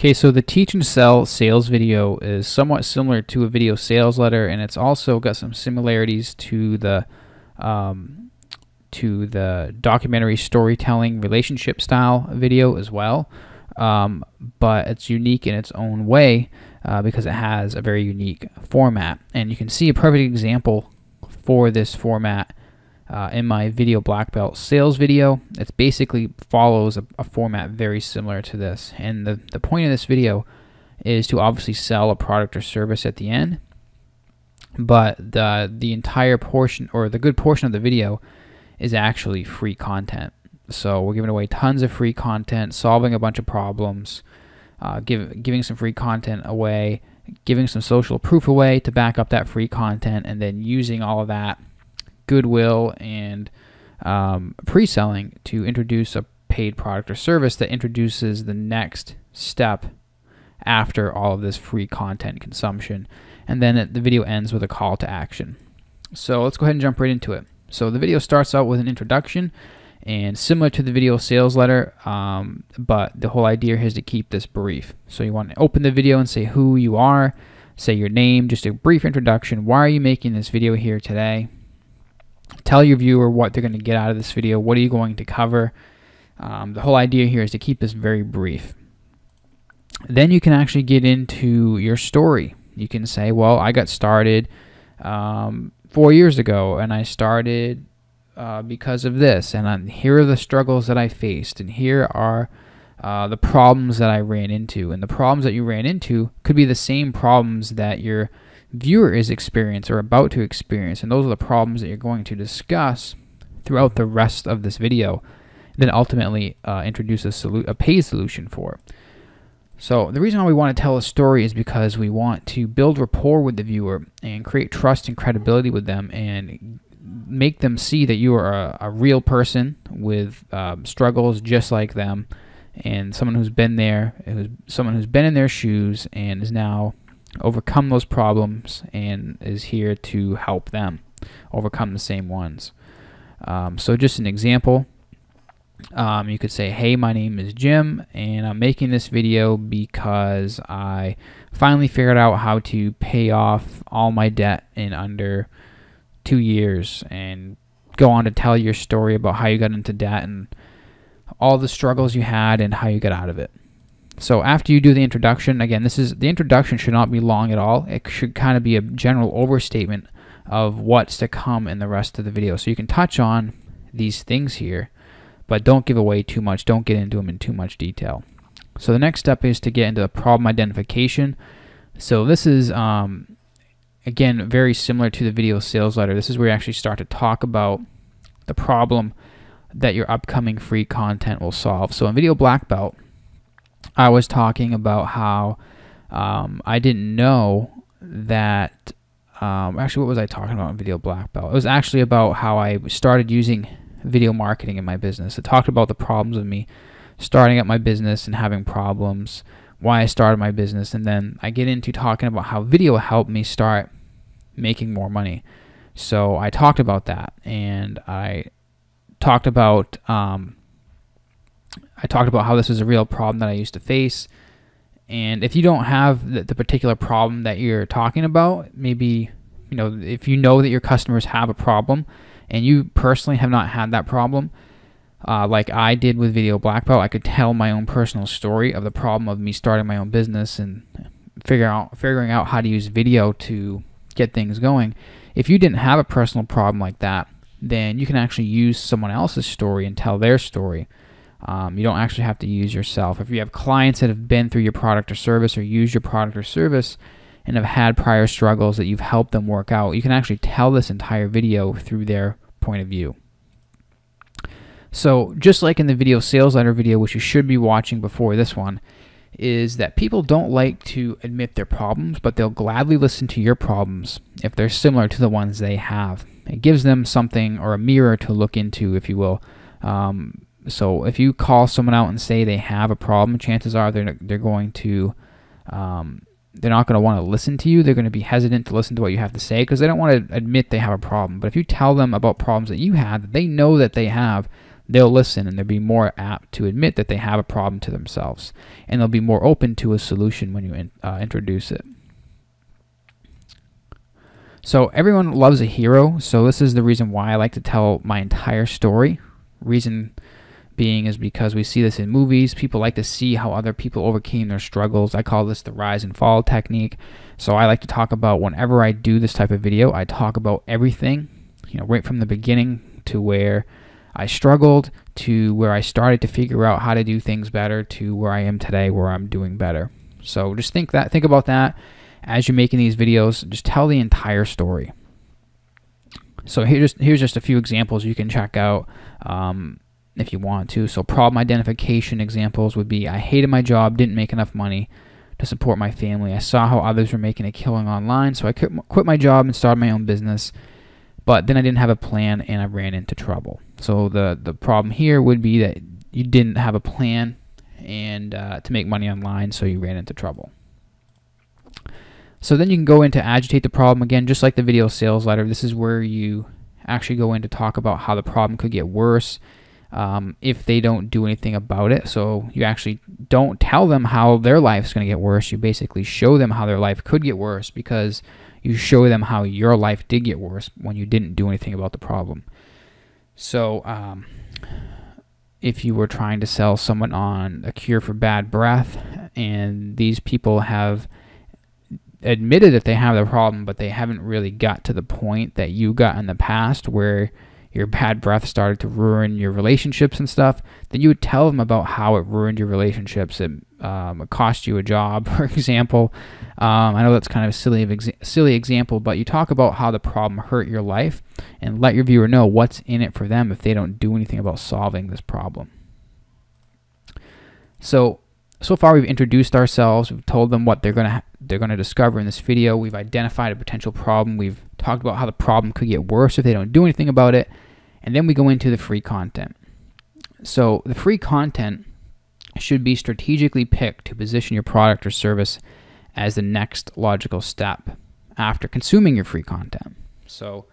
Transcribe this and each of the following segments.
Okay, so the Teach and Sell sales video is somewhat similar to a video sales letter, and it's also got some similarities to the documentary storytelling relationship style video as well. But it's unique in its own way because it has a very unique format. And you can see a perfect example for this format in my video black belt sales video. It basically follows a format very similar to this. And the point of this video is to obviously sell a product or service at the end. But the entire portion, or the good portion of the video, is actually free content. So we're giving away tons of free content, solving a bunch of problems, giving some free content away, giving some social proof away to back up that free content, and then using all of that goodwill and pre-selling to introduce a paid product or service that introduces the next step after all of this free content consumption. And then the video ends with a call to action. So let's go ahead and jump right into it. So the video starts out with an introduction, and similar to the video sales letter, but the whole idea here is to keep this brief. So you want to open the video and say who you are, say your name, just a brief introduction. Why are you making this video here today? Tell your viewer what they're going to get out of this video. What are you going to cover? The whole idea here is to keep this very brief. Then you can actually get into your story. You can say, well, I got started 4 years ago, and I started because of this, and here are the struggles that I faced, and here are the problems that I ran into. And the problems that you ran into could be the same problems that your viewer is experiencing or about to experience, and those are the problems that you're going to discuss throughout the rest of this video, then ultimately introduce a paid solution for. So the reason why we want to tell a story is because we want to build rapport with the viewer and create trust and credibility with them, and make them see that you are a real person with struggles just like them, and someone who's been there, someone who's been in their shoes and has now overcome those problems and is here to help them overcome the same ones. So just an example, you could say, hey, my name is Jim, and I'm making this video because I finally figured out how to pay off all my debt in under 2 years, and go on to tell your story about how you got into debt and all the struggles you had and how you got out of it. So after you do the introduction, again, the introduction should not be long at all. It should kind of be a general overstatement of what's to come in the rest of the video. So you can touch on these things here, but don't give away too much. Don't get into them in too much detail. So the next step is to get into the problem identification. So this is, again, very similar to the video sales letter. This is where you actually start to talk about the problem that your upcoming free content will solve. So in video black belt, I was talking about how I didn't know that, actually, what was I talking about in video black belt? It was actually about how I started using video marketing in my business. It talked about the problems of me starting up my business and having problems, why I started my business, and then I get into talking about how video helped me start making more money. So I talked about that, and I talked about how this is a real problem that I used to face. And if you don't have the particular problem that you're talking about, maybe, if you know that your customers have a problem and you personally have not had that problem, like I did with video black belt, I could tell my own personal story of the problem of me starting my own business and figuring out how to use video to get things going. If you didn't have a personal problem like that, then you can actually use someone else's story and tell their story. You don't actually have to use yourself. If you have clients that have been through your product or service or used your product or service and have had prior struggles that you've helped them work out, you can actually tell this entire video through their point of view. So just like in the video sales letter video, which you should be watching before this one, is that people don't like to admit their problems, but they'll gladly listen to your problems if they're similar to the ones they have. It gives them something, or a mirror to look into, if you will. So if you call someone out and say they have a problem, chances are they're going to they're not going to want to listen to you. They're going to be hesitant to listen to what you have to say because they don't want to admit they have a problem. But if you tell them about problems that you had, that they know that they have, they'll listen and they'll be more apt to admit that they have a problem to themselves, and they'll be more open to a solution when you introduce it. So everyone loves a hero, so this is the reason why I like to tell my entire story. Reason being is because we see this in movies. People like to see how other people overcame their struggles. I call this the rise and fall technique. So I like to talk about, whenever I do this type of video, I talk about everything, right from the beginning to where I struggled, to where I started to figure out how to do things better, to where I am today, where I'm doing better. So just think about that as you're making these videos. Just tell the entire story. So here's just a few examples you can check out if you want to. So problem identification examples would be: I hated my job, didn't make enough money to support my family. I saw how others were making a killing online, so I quit my job and started my own business. But then I didn't have a plan and I ran into trouble. So the problem here would be that you didn't have a plan and to make money online, so you ran into trouble. So then you can go into agitate the problem. Again, just like the video sales letter, this is where you actually go in to talk about how the problem could get worse if they don't do anything about it. So you actually don't tell them how their life's going to get worse. You basically show them how their life could get worse, because you show them how your life did get worse when you didn't do anything about the problem. So if you were trying to sell someone on a cure for bad breath, and these people have admitted that they have the problem, but they haven't really got to the point that you got in the past where your bad breath started to ruin your relationships and stuff, then you would tell them about how it ruined your relationships. It cost you a job, for example. I know that's kind of a silly example, but you talk about how the problem hurt your life and let your viewer know what's in it for them if they don't do anything about solving this problem. So far we've introduced ourselves. We've told them what they're gonna discover in this video. We've identified a potential problem. We've talked about how the problem could get worse if they don't do anything about it. And then we go into the free content. So the free content should be strategically picked to position your product or service as the next logical step after consuming your free content. So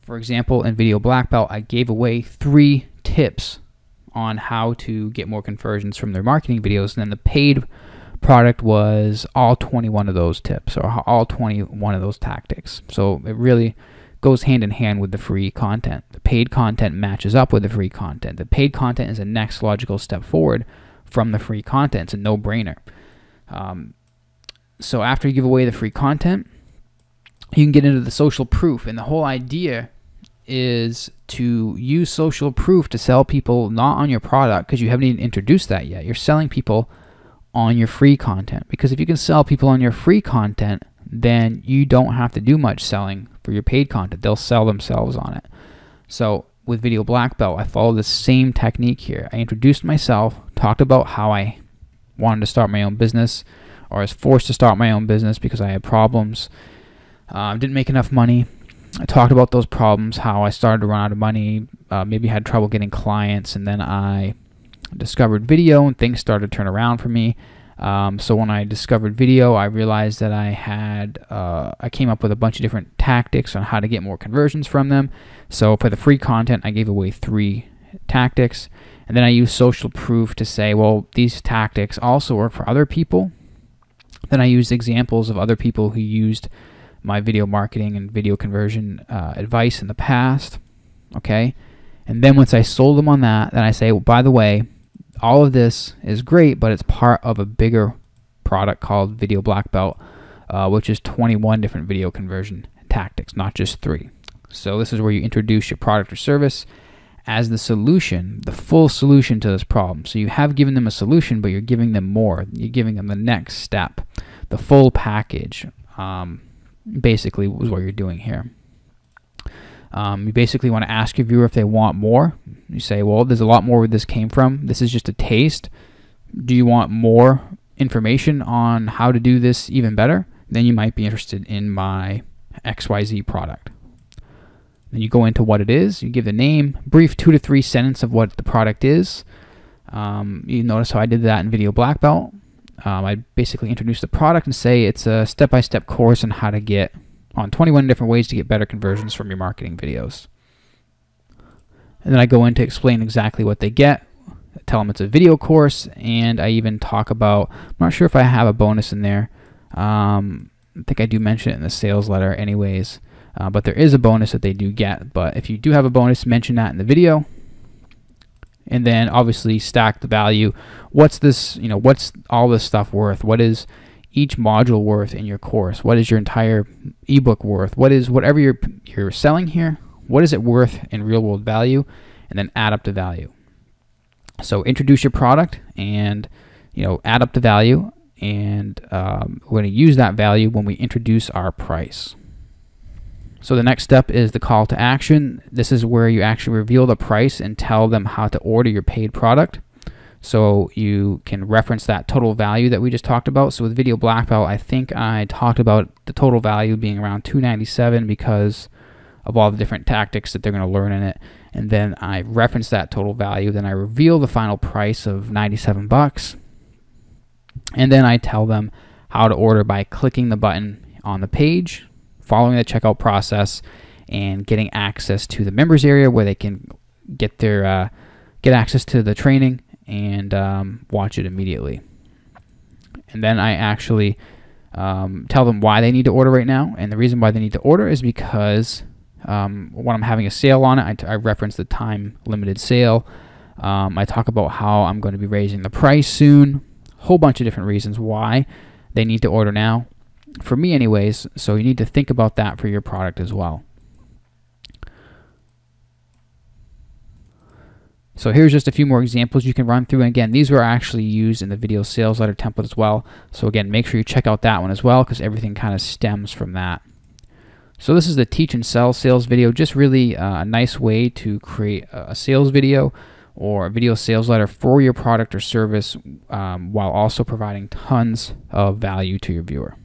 for example, in Video Black Belt, I gave away 3 tips on how to get more conversions from their marketing videos, and then the paid product was all 21 of those tips, or all 21 of those tactics. So it really goes hand in hand with the free content. The paid content matches up with the free content. The paid content is the next logical step forward from the free content. It's a no-brainer. So after you give away the free content, you can get into the social proof, and the whole idea is to use social proof to sell people not on your product, because you haven't even introduced that yet. You're selling people on your free content, because if you can sell people on your free content, then you don't have to do much selling for your paid content. They'll sell themselves on it. So with Video Black Belt, I followed the same technique here. I introduced myself, talked about how I wanted to start my own business, or I was forced to start my own business because I had problems, didn't make enough money. I talked about those problems, how I started to run out of money, maybe had trouble getting clients, and then I discovered video and things started to turn around for me. So when I discovered video, I realized that I came up with a bunch of different tactics on how to get more conversions from them. So for the free content, I gave away 3 tactics, and then I used social proof to say, well, these tactics also work for other people. Then I used examples of other people who used my video marketing and video conversion advice in the past, okay? And then once I sold them on that, then I say, well, by the way, all of this is great, but it's part of a bigger product called Video Black Belt, which is 21 different video conversion tactics, not just 3. So this is where you introduce your product or service as the solution, the full solution to this problem. So you have given them a solution, but you're giving them more. You're giving them the next step, the full package. Basically was what you're doing here. You basically want to ask your viewer if they want more. You say, well, there's a lot more where this came from. This is just a taste. Do you want more information on how to do this even better? Then you might be interested in my XYZ product. Then you go into what it is. You give the name, brief 2 to 3 sentences of what the product is. You notice how I did that in Video Black Belt. I basically introduce the product and say it's a step-by-step course on how to get on 21 different ways to get better conversions from your marketing videos. And then I go in to explain exactly what they get, tell them it's a video course, and I even talk about, I'm not sure if I have a bonus in there. I think I do mention it in the sales letter anyways, but there is a bonus that they do get. But if you do have a bonus, mention that in the video. And then obviously stack the value. What's this, what's all this stuff worth? What is each module worth in your course? What is your entire ebook worth? What is whatever you're selling here? What is it worth in real world value? And then add up the value. So introduce your product and add up the value, and we're going to use that value when we introduce our price. So the next step is the call to action. This is where you actually reveal the price and tell them how to order your paid product. So you can reference that total value that we just talked about. So with Video Black Belt, I think I talked about the total value being around $297 because of all the different tactics that they're going to learn in it. And then I reference that total value. Then I reveal the final price of $97. And then I tell them how to order by clicking the button on the page, following the checkout process, and getting access to the members area where they can get access to the training and watch it immediately. And then I actually tell them why they need to order right now, and the reason why they need to order is because when I'm having a sale on it, I reference the time limited sale. I talk about how I'm going to be raising the price soon, a whole bunch of different reasons why they need to order now. For me anyways, so you need to think about that for your product as well. So here's just a few more examples you can run through, and again, these were actually used in the video sales letter template as well. So again, make sure you check out that one as well, because everything kind of stems from that. So this is the Teach and Sell sales video, just really a nice way to create a sales video or a video sales letter for your product or service while also providing tons of value to your viewer.